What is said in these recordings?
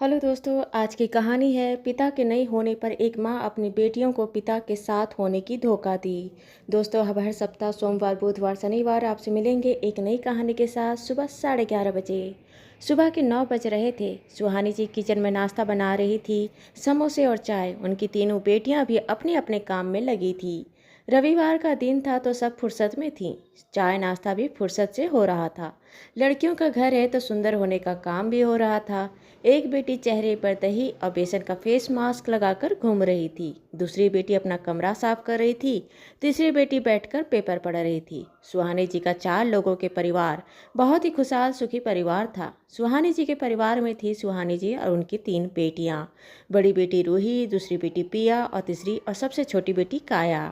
Hello दोस्तों, आज की कहानी है पिता के नहीं होने पर एक माँ अपनी बेटियों को पिता के साथ होने की धोखा दी। दोस्तों, हम हर सप्ताह सोमवार, बुधवार, शनिवार आपसे मिलेंगे एक नई कहानी के साथ सुबह 11:30 बजे। सुबह के 9 बज रहे थे। सुहानी जी किचन में नाश्ता बना रही थी, समोसे और चाय। उनकी तीनों बेटियां भी अपने अपने काम में लगी थी। रविवार का दिन था तो सब फुर्सत में थीं। चाय नाश्ता भी फुर्सत से हो रहा था। लड़कियों का घर है तो सुंदर होने का काम भी हो रहा था। एक बेटी चेहरे पर दही और बेसन का फेस मास्क लगाकर घूम रही थी। दूसरी बेटी अपना कमरा साफ कर रही थी। तीसरी बेटी बैठकर पेपर पढ़ रही थी। सुहानी जी का 4 लोगों के परिवार बहुत ही खुशहाल सुखी परिवार था। सुहानी जी के परिवार में थी सुहानी जी और उनकी 3 बेटियां। बड़ी बेटी रूही, दूसरी बेटी पिया और तीसरी और सबसे छोटी बेटी काया।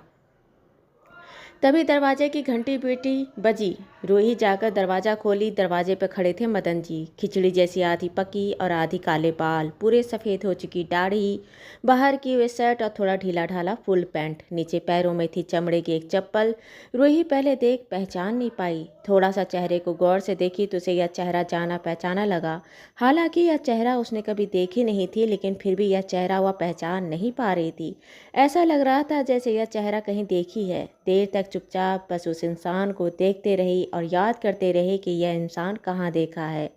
तभी दरवाजे की घंटी बेटी बजी। रूही जाकर दरवाज़ा खोली। दरवाजे पर खड़े थे मदन जी। खिचड़ी जैसी आधी पकी और आधी काले बाल, पूरे सफ़ेद हो चुकी दाढ़ी, बाहर की वे शर्ट और थोड़ा ढीला ढाला फुल पैंट, नीचे पैरों में थी चमड़े की एक चप्पल। रूही पहले देख पहचान नहीं पाई। थोड़ा सा चेहरे को गौर से देखी तो उसे यह चेहरा जाना पहचाना लगा। हालांकि यह चेहरा उसने कभी देखी नहीं थी, लेकिन फिर भी यह चेहरा वह पहचान नहीं पा रही थी। ऐसा लग रहा था जैसे यह चेहरा कहीं देखी है। देर तक चुपचाप बस उस इंसान को देखते रही और याद करते रहे कि यह इंसान कहाँ देखा है।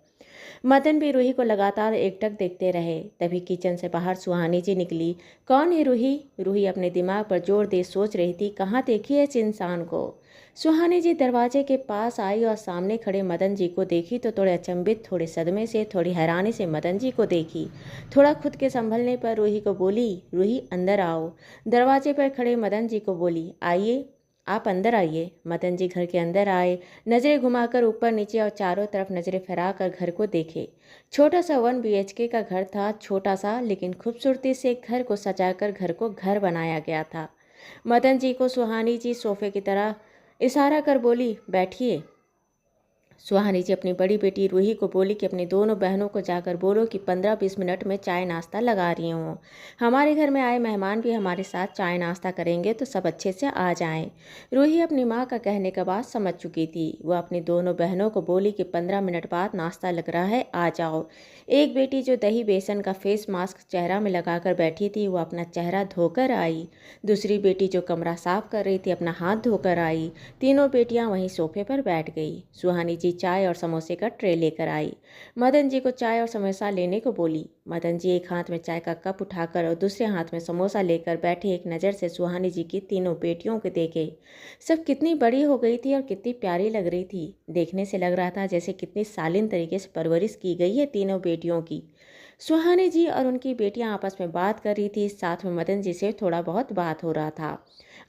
मदन भी रूही को लगातार एकटक देखते रहे। तभी किचन से बाहर सुहानी जी निकली। कौन है रूही? रूही अपने दिमाग पर जोर दे सोच रही थी, कहाँ देखी है इस इंसान को। सुहानी जी दरवाजे के पास आई और सामने खड़े मदन जी को देखी तो थोड़े अचंभित, थोड़े सदमे से, थोड़ी हैरानी से मदन जी को देखी। थोड़ा खुद के संभलने पर रूही को बोली, रूही अंदर आओ। दरवाजे पर खड़े मदन जी को बोली, आइए, आप अंदर आइए। मदन जी घर के अंदर आए। नज़रें घुमाकर ऊपर नीचे और चारों तरफ नज़रें फैला कर घर को देखे। छोटा सा 1 BHK का घर था। छोटा सा लेकिन खूबसूरती से घर को सजाकर घर को घर बनाया गया था। मदन जी को सुहानी जी सोफे की तरह इशारा कर बोली, बैठिए। सुहानी जी अपनी बड़ी बेटी रूही को बोली कि अपनी दोनों बहनों को जाकर बोलो कि 15-20 मिनट में चाय नाश्ता लगा रही हूँ। हमारे घर में आए मेहमान भी हमारे साथ चाय नाश्ता करेंगे तो सब अच्छे से आ जाएं। रूही अपनी माँ का कहने का बात समझ चुकी थी। वह अपनी दोनों बहनों को बोली कि 15 मिनट बाद नाश्ता लग रहा है, आ जाओ। एक बेटी जो दही बेसन का फेस मास्क चेहरा में लगाकर बैठी थी, वो अपना चेहरा धोकर आई। दूसरी बेटी जो कमरा साफ कर रही थी, अपना हाथ धोकर आई। तीनों बेटियां वहीं सोफे पर बैठ गई। सुहानी जी चाय और समोसे का ट्रे लेकर आई। मदन जी को चाय और समोसा लेने को बोली। मदन जी एक हाथ में चाय का कप उठाकर और दूसरे हाथ में समोसा लेकर बैठे एक नज़र से सुहानी जी की तीनों बेटियों को देखे। सब कितनी बड़ी हो गई थी और कितनी प्यारी लग रही थी। देखने से लग रहा था जैसे कितनी शालीन तरीके से परवरिश की गई है तीनों बेटियों की। सुहानी जी और उनकी बेटियां आपस में बात कर रही थी। साथ में मदन जी से थोड़ा बहुत बात हो रहा था।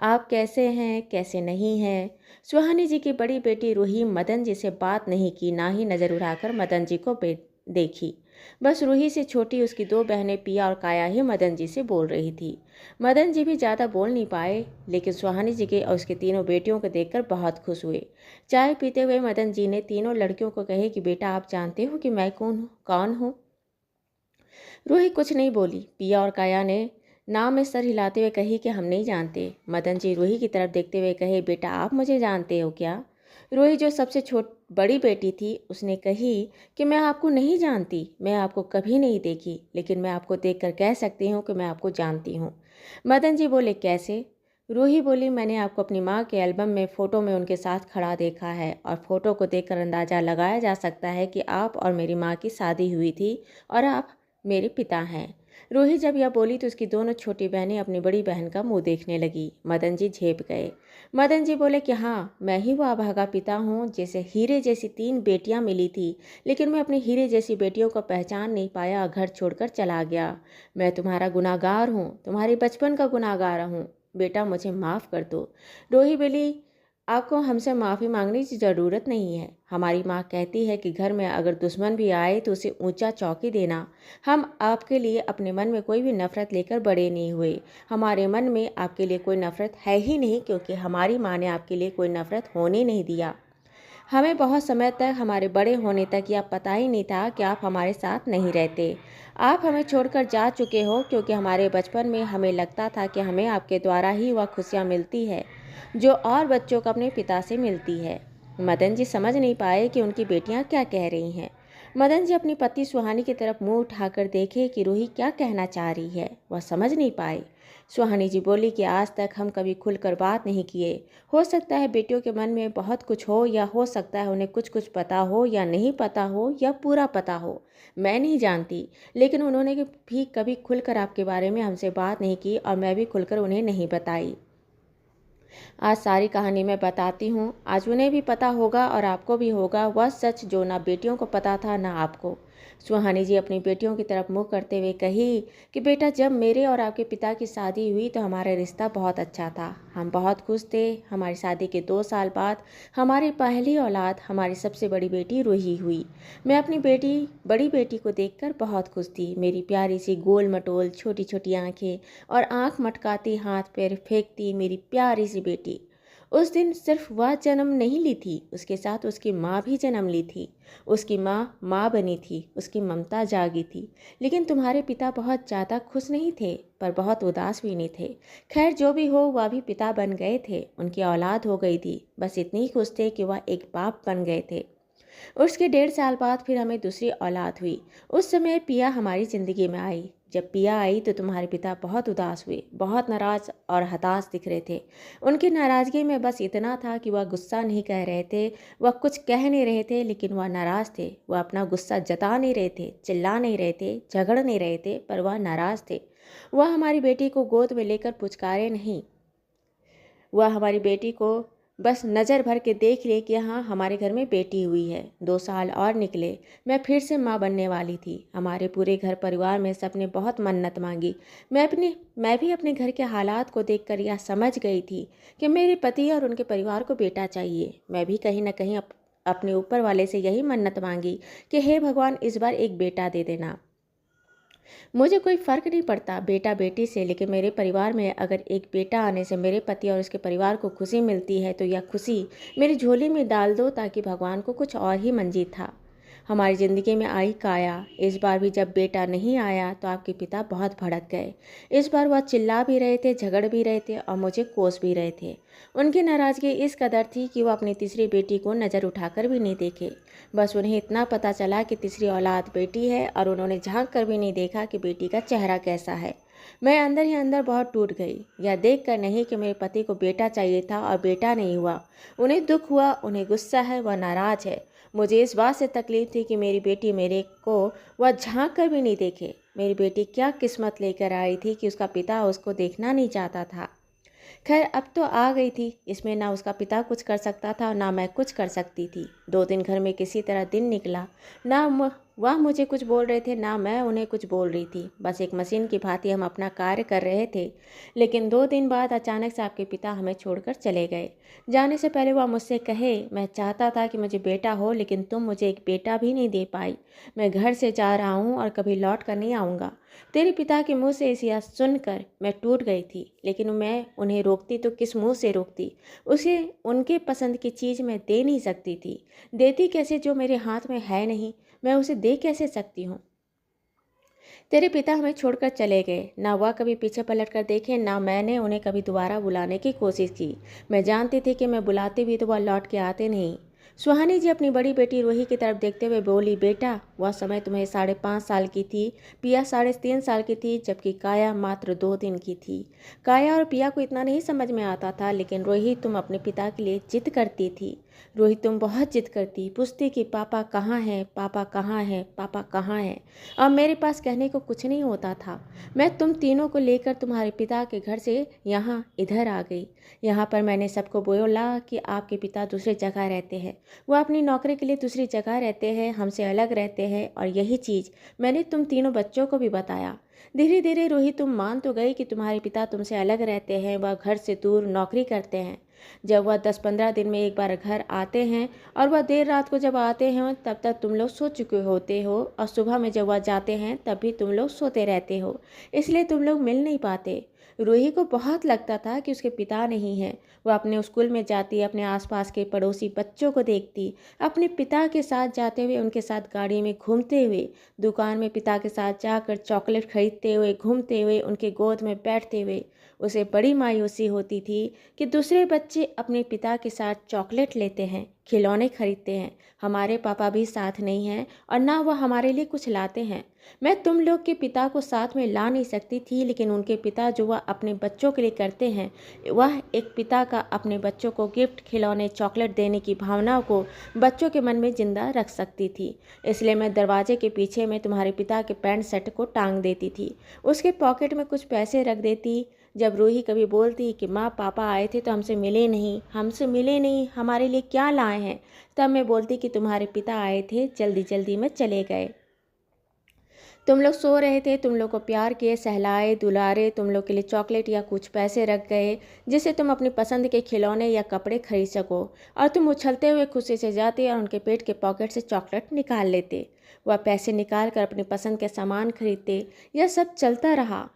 आप कैसे हैं, कैसे नहीं हैं? सुहानी जी की बड़ी बेटी रूही मदन जी से बात नहीं की, ना ही नज़र उठाकर मदन जी को देखी। बस रूही से छोटी उसकी 2 बहनें पिया और काया ही मदन जी से बोल रही थी। मदन जी भी ज़्यादा बोल नहीं पाए, लेकिन सुहानी जी के और उसकी तीनों बेटियों को देखकर बहुत खुश हुए। चाय पीते हुए मदन जी ने तीनों लड़कियों को कहे कि बेटा, आप जानते हो कि मैं कौन हूँ? रूही कुछ नहीं बोली। पिया और काया ने नाव में सर हिलाते हुए कही कि हम नहीं जानते। मदन जी रूही की तरफ देखते हुए कहे, बेटा, आप मुझे जानते हो क्या? रूही जो सबसे बड़ी बेटी थी, उसने कही कि मैं आपको नहीं जानती, मैं आपको कभी नहीं देखी, लेकिन मैं आपको देखकर कह सकती हूँ कि मैं आपको जानती हूँ। मदन जी बोले, कैसे? रूही बोली, मैंने आपको अपनी माँ के एल्बम में फ़ोटो में उनके साथ खड़ा देखा है और फ़ोटो को देखकर अंदाज़ा लगाया जा सकता है कि आप और मेरी माँ की शादी हुई थी और आप मेरे पिता हैं। रूही जब यह बोली तो उसकी दोनों छोटी बहनें अपनी बड़ी बहन का मुंह देखने लगी। मदन जी झेप गए। मदन जी बोले कि हाँ, मैं ही वो अभागा पिता हूँ जैसे हीरे जैसी 3 बेटियाँ मिली थी, लेकिन मैं अपनी हीरे जैसी बेटियों को पहचान नहीं पाया और घर छोड़कर चला गया। मैं तुम्हारा गुनाहगार हूँ, तुम्हारे बचपन का गुनाहगार हूँ। बेटा, मुझे माफ़ कर दो। रूही बोली, आपको हमसे माफ़ी मांगने की ज़रूरत नहीं है। हमारी माँ कहती है कि घर में अगर दुश्मन भी आए तो उसे ऊंचा चौकी देना। हम आपके लिए अपने मन में कोई भी नफ़रत लेकर बड़े नहीं हुए। हमारे मन में आपके लिए कोई नफ़रत है ही नहीं, क्योंकि हमारी माँ ने आपके लिए कोई नफ़रत होने नहीं दिया। हमें बहुत समय तक, हमारे बड़े होने तक यह पता ही नहीं था कि आप हमारे साथ नहीं रहते। आप हमें छोड़कर जा चुके हो, क्योंकि हमारे बचपन में हमें लगता था कि हमें आपके द्वारा ही वह खुशियाँ मिलती है जो और बच्चों को अपने पिता से मिलती है। मदन जी समझ नहीं पाए कि उनकी बेटियां क्या कह रही हैं। मदन जी अपनी पत्नी सुहानी की तरफ मुंह उठाकर देखे कि रूही क्या कहना चाह रही है। वह समझ नहीं पाए। सुहानी जी बोली कि आज तक हम कभी खुलकर बात नहीं किए। हो सकता है बेटियों के मन में बहुत कुछ हो, या हो सकता है उन्हें कुछ कुछ पता हो, या नहीं पता हो, या पूरा पता हो। मैं नहीं जानती, लेकिन उन्होंने भी कभी खुलकर आपके बारे में हमसे बात नहीं की और मैं भी खुलकर उन्हें नहीं बताई। आज सारी कहानी मैं बताती हूँ। आज उन्हें भी पता होगा और आपको भी होगा वह सच जो ना बेटियों को पता था ना आपको। सुहानी जी अपनी बेटियों की तरफ मुँह करते हुए कही कि बेटा, जब मेरे और आपके पिता की शादी हुई तो हमारा रिश्ता बहुत अच्छा था। हम बहुत खुश थे। हमारी शादी के 2 साल बाद हमारी पहली औलाद, हमारी सबसे बड़ी बेटी रूही हुई। मैं अपनी बड़ी बेटी को देखकर बहुत खुश थी। मेरी प्यारी सी गोल मटोल छोटी छोटी आंखें और आंख मटकाती हाथ पैर फेंकती मेरी प्यारी सी बेटी। उस दिन सिर्फ वह जन्म नहीं ली थी, उसके साथ उसकी माँ भी जन्म ली थी। उसकी माँ बनी थी, उसकी ममता जागी थी। लेकिन तुम्हारे पिता बहुत ज़्यादा खुश नहीं थे, पर बहुत उदास भी नहीं थे। खैर, जो भी हो, वह भी पिता बन गए थे। उनकी औलाद हो गई थी। बस इतने ही खुश थे कि वह एक बाप बन गए थे। उसके 1.5 साल बाद फिर हमें दूसरी औलाद हुई। उस समय पिया हमारी ज़िंदगी में आई। जब पिया आई तो तुम्हारे पिता बहुत उदास हुए, बहुत नाराज़ और हताश दिख रहे थे। उनकी नाराज़गी में बस इतना था कि वह गुस्सा नहीं कह रहे थे, वह कुछ कह नहीं रहे थे, लेकिन वह नाराज़ थे। वह अपना गुस्सा जता नहीं रहे थे, चिल्ला नहीं रहे थे, झगड़ नहीं रहे थे, पर वह नाराज़ थे। वह हमारी बेटी को गोद में लेकर पुचकारे नहीं, वह हमारी बेटी को बस नज़र भर के देख ले कि हाँ, हमारे घर में बेटी हुई है। 2 साल और निकले, मैं फिर से माँ बनने वाली थी। हमारे पूरे घर परिवार में सबने बहुत मन्नत मांगी। मैं भी अपने घर के हालात को देखकर यह समझ गई थी कि मेरे पति और उनके परिवार को बेटा चाहिए। मैं भी कहीं ना कहीं अपने ऊपर वाले से यही मन्नत मांगी कि हे भगवान, इस बार एक बेटा दे देना। मुझे कोई फ़र्क नहीं पड़ता बेटा बेटी से, लेकिन मेरे परिवार में अगर एक बेटा आने से मेरे पति और उसके परिवार को खुशी मिलती है तो यह खुशी मेरी झोली में डाल दो, ताकि भगवान को कुछ और ही मंजीर था। हमारी ज़िंदगी में आई काया। इस बार भी जब बेटा नहीं आया तो आपके पिता बहुत भड़क गए। इस बार वह चिल्ला भी रहे थे, झगड़ भी रहे थे और मुझे कोस भी रहे थे। उनकी नाराज़गी इस कदर थी कि वह अपनी तीसरी बेटी को नज़र उठाकर भी नहीं देखे। बस उन्हें इतना पता चला कि तीसरी औलाद बेटी है, और उन्होंने झांक कर भी नहीं देखा कि बेटी का चेहरा कैसा है। मैं अंदर ही अंदर बहुत टूट गई, यह देखकर नहीं कि मेरे पति को बेटा चाहिए था और बेटा नहीं हुआ। उन्हें दुख हुआ, उन्हें गुस्सा है, वह नाराज़ है। मुझे इस बात से तकलीफ थी कि मेरी बेटी मेरे को वह झांक कर भी नहीं देखे। मेरी बेटी क्या किस्मत लेकर आई थी कि उसका पिता उसको देखना नहीं चाहता था। खैर, अब तो आ गई थी। इसमें ना उसका पिता कुछ कर सकता था, ना मैं कुछ कर सकती थी। 2 दिन घर में किसी तरह दिन निकला। वह मुझे कुछ बोल रहे थे, ना मैं उन्हें कुछ बोल रही थी। बस एक मशीन की भांति हम अपना कार्य कर रहे थे। लेकिन 2 दिन बाद अचानक से आपके पिता हमें छोड़कर चले गए। जाने से पहले वह मुझसे कहे, मैं चाहता था कि मुझे बेटा हो, लेकिन तुम मुझे एक बेटा भी नहीं दे पाई। मैं घर से जा रहा हूँ और कभी लौट कर नहीं आऊँगा। तेरे पिता के मुंह से इसे सुनकर मैं टूट गई थी, लेकिन मैं उन्हें रोकती तो किस मुंह से रोकती। उसे उनके पसंद की चीज़ मैं दे नहीं सकती थी। देती कैसे जो मेरे हाथ में है नहीं। मैं उसे दे कैसे सकती हूँ। तेरे पिता हमें छोड़कर चले गए। ना वह कभी पीछे पलट कर देखे, ना मैंने उन्हें कभी दोबारा बुलाने की कोशिश की। मैं जानती थी कि मैं बुलाती भी तो वह लौट के आते नहीं। सुहानी जी अपनी बड़ी बेटी रूही की तरफ देखते हुए बोली, बेटा, वह समय तुम्हें 5.5 साल की थी, पिया 3.5 साल की थी, जबकि काया मात्र 2 दिन की थी। काया और पिया को इतना नहीं समझ में आता था, लेकिन रूही, तुम अपने पिता के लिए जिद करती थी। रूही, तुम बहुत जिद करती, पूछती कि पापा कहाँ हैं, पापा कहाँ हैं, पापा कहाँ हैं। अब मेरे पास कहने को कुछ नहीं होता था। मैं तुम तीनों को लेकर तुम्हारे पिता के घर से यहाँ इधर आ गई। यहाँ पर मैंने सबको बोला कि आपके पिता दूसरी जगह रहते हैं। वह अपनी नौकरी के लिए दूसरी जगह रहते हैं, हमसे अलग रहते हैं, और यही चीज़ मैंने तुम तीनों बच्चों को भी बताया। धीरे धीरे रूही, तुम मान तो गई कि तुम्हारे पिता तुमसे अलग रहते हैं, वह घर से दूर नौकरी करते हैं। जब वह 10-15 दिन में एक बार घर आते हैं, और वह देर रात को जब आते हैं तब तक तुम लोग सो चुके होते हो, और सुबह में जब वह जाते हैं तब भी तुम लोग सोते रहते हो, इसलिए तुम लोग मिल नहीं पाते। रूही को बहुत लगता था कि उसके पिता नहीं हैं। वह अपने स्कूल में जाती, अपने आसपास के पड़ोसी बच्चों को देखती, अपने पिता के साथ जाते हुए, उनके साथ गाड़ी में घूमते हुए, दुकान में पिता के साथ जाकर चॉकलेट खरीदते हुए, घूमते हुए, उनके गोद में बैठते हुए। उसे बड़ी मायूसी होती थी कि दूसरे बच्चे अपने पिता के साथ चॉकलेट लेते हैं, खिलौने खरीदते हैं, हमारे पापा भी साथ नहीं हैं और ना वह हमारे लिए कुछ लाते हैं। मैं तुम लोग के पिता को साथ में ला नहीं सकती थी, लेकिन उनके पिता जो वह अपने बच्चों के लिए करते हैं, वह एक पिता का अपने बच्चों को गिफ्ट, खिलौने, चॉकलेट देने की भावना को बच्चों के मन में जिंदा रख सकती थी। इसलिए मैं दरवाजे के पीछे में तुम्हारे पिता के पैंट शर्ट को टांग देती थी, उसके पॉकेट में कुछ पैसे रख देती। जब रूही कभी बोलती कि माँ पापा आए थे तो हमसे मिले नहीं, हमारे लिए क्या लाए हैं, तब मैं बोलती कि तुम्हारे पिता आए थे, जल्दी जल्दी में चले गए। तुम लोग सो रहे थे, तुम लोग को प्यार किए, सहलाए, दुलारे, तुम लोग के लिए चॉकलेट या कुछ पैसे रख गए जिससे तुम अपनी पसंद के खिलौने या कपड़े खरीद सको, और तुम उछलते हुए खुशी से जाते और उनके पेट के पॉकेट से चॉकलेट निकाल लेते। वह पैसे निकाल कर अपनी पसंद के सामान खरीदते। यह सब चलता रहा।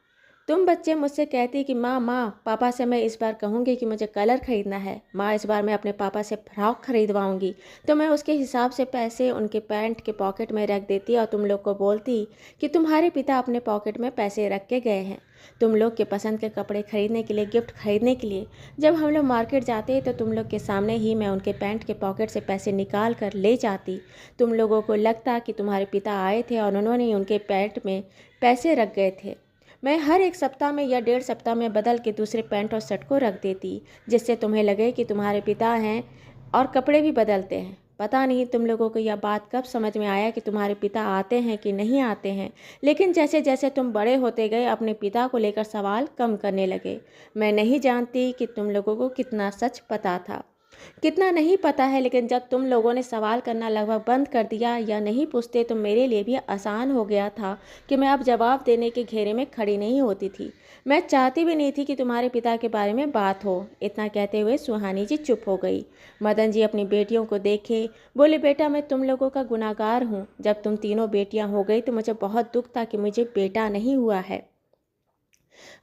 तुम बच्चे मुझसे कहती कि माँ माँ पापा से मैं इस बार कहूँगी कि मुझे कलर खरीदना है, माँ इस बार मैं अपने पापा से फ्रॉक खरीदवाऊँगी, तो मैं उसके हिसाब से पैसे उनके पैंट के पॉकेट में रख देती और तुम लोग को बोलती कि तुम्हारे पिता अपने पॉकेट में पैसे रख के गए हैं तुम लोग के पसंद के कपड़े खरीदने के लिए, गिफ्ट खरीदने के लिए। जब हम लोग मार्केट जाते तो तुम लोग के सामने ही मैं उनके पैंट के पॉकेट से पैसे निकाल कर ले जाती। तुम लोगों को लगता कि तुम्हारे पिता आए थे और उन्होंने उनके पैंट में पैसे रख गए थे। मैं हर एक सप्ताह में या 1.5 सप्ताह में बदल के दूसरे पैंट और शर्ट को रख देती, जिससे तुम्हें लगे कि तुम्हारे पिता हैं, और कपड़े भी बदलते हैं। पता नहीं तुम लोगों को यह बात कब समझ में आया कि तुम्हारे पिता आते हैं कि नहीं आते हैं, लेकिन जैसे जैसे तुम बड़े होते गए अपने पिता को लेकर सवाल कम करने लगे। मैं नहीं जानती कि तुम लोगों को कितना सच पता था, कितना नहीं पता है, लेकिन जब तुम लोगों ने सवाल करना लगभग बंद कर दिया या नहीं पूछते तो मेरे लिए भी आसान हो गया था कि मैं अब जवाब देने के घेरे में खड़ी नहीं होती थी। मैं चाहती भी नहीं थी कि तुम्हारे पिता के बारे में बात हो। इतना कहते हुए सुहानी जी चुप हो गई। मदन जी अपनी बेटियों को देखे, बोले बेटा मैं तुम लोगों का गुनाहगार हूँ। जब तुम तीनों बेटियाँ हो गई तो मुझे बहुत दुख था कि मुझे बेटा नहीं हुआ है।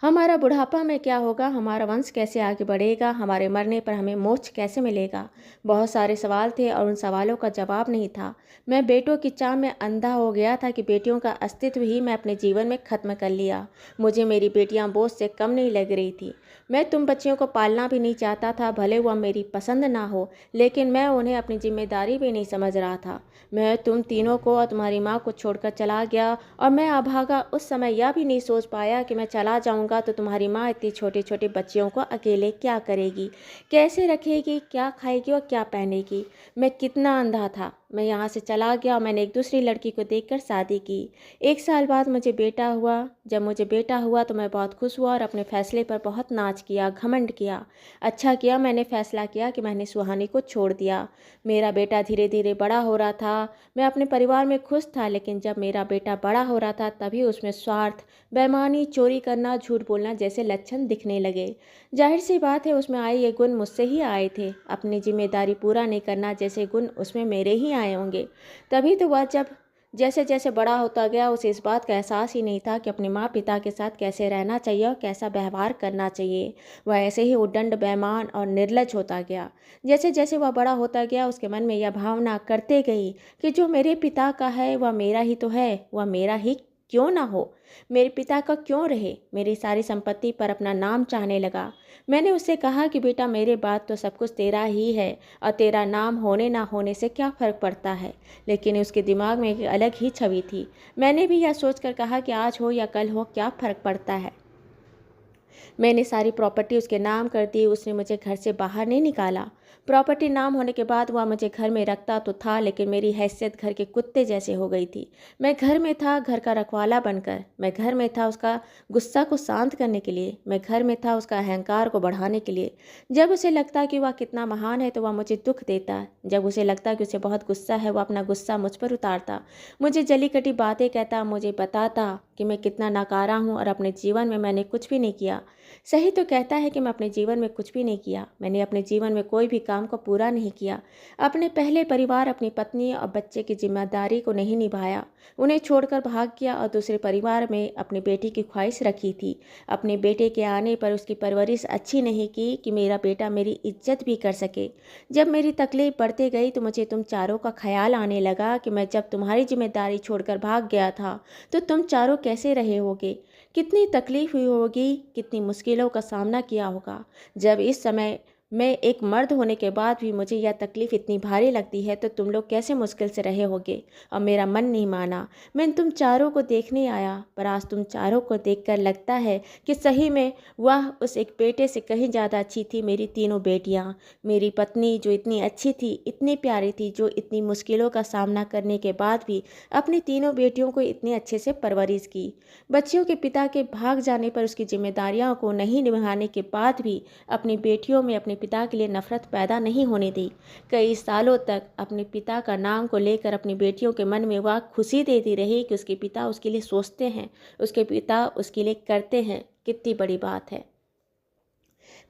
हमारा बुढ़ापा में क्या होगा, हमारा वंश कैसे आगे बढ़ेगा, हमारे मरने पर हमें मोक्ष कैसे मिलेगा। बहुत सारे सवाल थे और उन सवालों का जवाब नहीं था। मैं बेटों की चाह में अंधा हो गया था कि बेटियों का अस्तित्व ही मैं अपने जीवन में ख़त्म कर लिया। मुझे मेरी बेटियां बोझ से कम नहीं लग रही थी। मैं तुम बच्चियों को पालना भी नहीं चाहता था, भले वह मेरी पसंद ना हो, लेकिन मैं उन्हें अपनी जिम्मेदारी भी नहीं समझ रहा था। मैं तुम तीनों को और तुम्हारी माँ को छोड़कर चला गया, और मैं अभागा उस समय यह भी नहीं सोच पाया कि मैं चला जाऊंगा तो तुम्हारी माँ इतनी छोटे छोटे बच्चियों को अकेले क्या करेगी, कैसे रखेगी, क्या खाएगी और क्या पहनेगी। मैं कितना अंधा था। मैं यहाँ से चला गया और मैंने एक दूसरी लड़की को देखकर शादी की। 1 साल बाद मुझे बेटा हुआ। जब मुझे बेटा हुआ तो मैं बहुत खुश हुआ और अपने फैसले पर बहुत नाच किया, घमंड किया। अच्छा किया मैंने फैसला किया कि मैंने सुहानी को छोड़ दिया। मेरा बेटा धीरे धीरे बड़ा हो रहा था। मैं अपने परिवार में खुश था, लेकिन जब मेरा बेटा बड़ा हो रहा था तभी उसमें स्वार्थ, बेईमानी, चोरी करना, झूठ बोलना जैसे लक्षण दिखने लगे। जाहिर सी बात है उसमें आए ये गुण मुझसे ही आए थे। अपनी जिम्मेदारी पूरा नहीं करना जैसे गुण उसमें मेरे ही आए होंगे। तभी तो वह जब जैसे जैसे बड़ा होता गया उसे इस बात का एहसास ही नहीं था कि अपने माँ पिता के साथ कैसे रहना चाहिए और कैसा व्यवहार करना चाहिए। वह ऐसे ही उद्दंड, बेईमान और निर्लज होता गया। जैसे जैसे वह बड़ा होता गया उसके मन में यह भावना करते गई कि जो मेरे पिता का है वह मेरा ही तो है, वह मेरा ही क्यों ना हो, मेरे पिता का क्यों रहे। मेरी सारी संपत्ति पर अपना नाम चाहने लगा। मैंने उससे कहा कि बेटा मेरे बाद तो सब कुछ तेरा ही है और तेरा नाम होने ना होने से क्या फ़र्क पड़ता है। लेकिन उसके दिमाग में एक अलग ही छवि थी। मैंने भी यह सोचकर कहा कि आज हो या कल हो क्या फ़र्क पड़ता है। मैंने सारी प्रॉपर्टी उसके नाम कर दी। उसने मुझे घर से बाहर नहीं निकाला। प्रॉपर्टी नाम होने के बाद वह मुझे घर में रखता तो था, लेकिन मेरी हैसियत घर के कुत्ते जैसे हो गई थी। मैं घर में था घर का रखवाला बनकर। मैं घर में था उसका गुस्सा को शांत करने के लिए। मैं घर में था उसका अहंकार को बढ़ाने के लिए। जब उसे लगता कि वह कितना महान है तो वह मुझे दुख देता। जब उसे लगता कि उसे बहुत गुस्सा है वह अपना गुस्सा मुझ पर उतारता, मुझे जली कटी बातें कहता, मुझे बताता कि मैं कितना नाकारा हूँ और अपने जीवन में मैंने कुछ भी नहीं किया। सही तो कहता है कि मैं अपने जीवन में कुछ भी नहीं किया। मैंने अपने जीवन में कोई भी काम को पूरा नहीं किया। अपने पहले परिवार, अपनी पत्नी और बच्चे की जिम्मेदारी को नहीं निभाया। उन्हें छोड़कर भाग गया और दूसरे परिवार में अपनी बेटी की ख्वाहिश रखी थी। अपने बेटे के आने पर उसकी परवरिश अच्छी नहीं की कि मेरा बेटा मेरी इज्जत भी कर सके। जब मेरी तकलीफ बढ़ती गई तो मुझे तुम चारों का ख्याल आने लगा कि मैं जब तुम्हारी जिम्मेदारी छोड़कर भाग गया था तो तुम चारों कैसे रहे होगे, कितनी तकलीफ हुई होगी, कितनी मुश्किलों का सामना किया होगा। जब इस समय मैं एक मर्द होने के बाद भी मुझे यह तकलीफ़ इतनी भारी लगती है तो तुम लोग कैसे मुश्किल से रहे होगे। और मेरा मन नहीं माना, मैं तुम चारों को देखने आया, पर आज तुम चारों को देखकर लगता है कि सही में वह उस एक बेटे से कहीं ज़्यादा अच्छी थी। मेरी तीनों बेटियाँ, मेरी पत्नी जो इतनी अच्छी थी, इतनी प्यारी थी, जो इतनी मुश्किलों का सामना करने के बाद भी अपनी तीनों बेटियों को इतने अच्छे से परवरिश की। बच्चियों के पिता के भाग जाने पर उसकी जिम्मेदारियों को नहीं निभाने के बाद भी अपनी बेटियों में अपने पिता के लिए नफरत पैदा नहीं होने दी। कई सालों तक अपने पिता का नाम को लेकर अपनी बेटियों के मन में वह खुशी देती रही कि उसके पिता उसके लिए सोचते हैं, उसके पिता उसके लिए करते हैं। कितनी बड़ी बात है।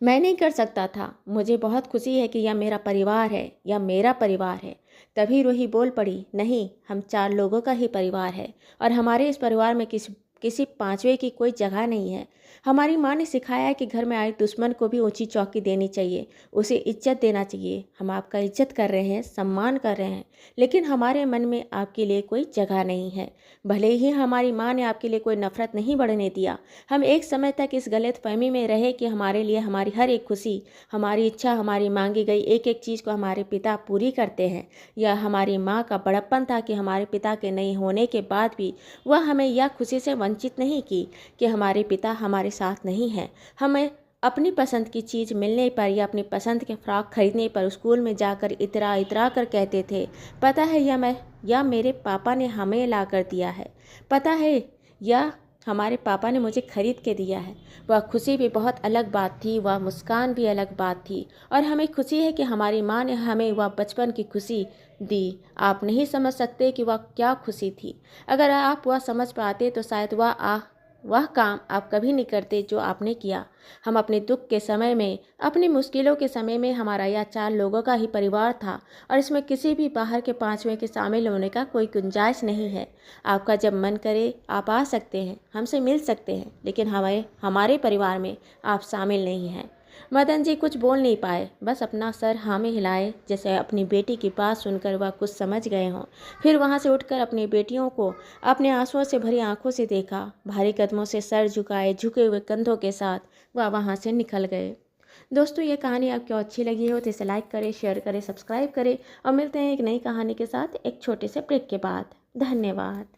मैं नहीं कर सकता था। मुझे बहुत खुशी है कि यह मेरा परिवार है, यह मेरा परिवार है। तभी रूही बोल पड़ी, नहीं, हम 4 लोगों का ही परिवार है और हमारे इस परिवार में किसी पांचवे की कोई जगह नहीं है। हमारी माँ ने सिखाया है कि घर में आए दुश्मन को भी ऊंची चौकी देनी चाहिए, उसे इज्जत देना चाहिए। हम आपका इज्जत कर रहे हैं, सम्मान कर रहे हैं, लेकिन हमारे मन में आपके लिए कोई जगह नहीं है। भले ही हमारी माँ ने आपके लिए कोई नफरत नहीं बढ़ने दिया। हम एक समय तक इस गलतफहमी में रहे कि हमारे लिए हमारी हर एक खुशी, हमारी इच्छा, हमारी मांगी गई एक एक चीज़ को हमारे पिता पूरी करते हैं। यह हमारी माँ का बड़प्पन था कि हमारे पिता के नहीं होने के बाद भी वह हमें यह खुशी से वंचित नहीं की कि हमारे पिता हमारे साथ नहीं हैं। हमें अपनी पसंद की चीज़ मिलने पर या अपनी पसंद के फ्रॉक खरीदने पर स्कूल में जाकर इतरा इतरा कर कहते थे, पता है यह मेरे पापा ने हमें ला कर दिया है, पता है यह हमारे पापा ने मुझे खरीद के दिया है। वह खुशी भी बहुत अलग बात थी, वह मुस्कान भी अलग बात थी। और हमें खुशी है कि हमारी माँ ने हमें वह बचपन की खुशी दी। आप नहीं समझ सकते कि वह क्या खुशी थी। अगर आप वह समझ पाते तो शायद वह काम आप कभी नहीं करते जो आपने किया। हम अपने दुख के समय में, अपनी मुश्किलों के समय में हमारा यह 4 लोगों का ही परिवार था और इसमें किसी भी बाहर के पांचवें के शामिल होने का कोई गुंजाइश नहीं है। आपका जब मन करे आप आ सकते हैं, हमसे मिल सकते हैं, लेकिन हमारे परिवार में आप शामिल नहीं हैं। मदन जी कुछ बोल नहीं पाए, बस अपना सर हाँ में हिलाए, जैसे अपनी बेटी की बात सुनकर वह कुछ समझ गए हों। फिर वहाँ से उठकर अपनी बेटियों को अपने आंसुओं से भरी आंखों से देखा। भारी कदमों से सर झुकाए, झुके हुए कंधों के साथ वह वहाँ से निकल गए। दोस्तों, ये कहानी आपको अच्छी लगी हो तो इसे लाइक करें, शेयर करें, सब्सक्राइब करें और मिलते हैं एक नई कहानी के साथ एक छोटे से ब्रेक के बाद। धन्यवाद।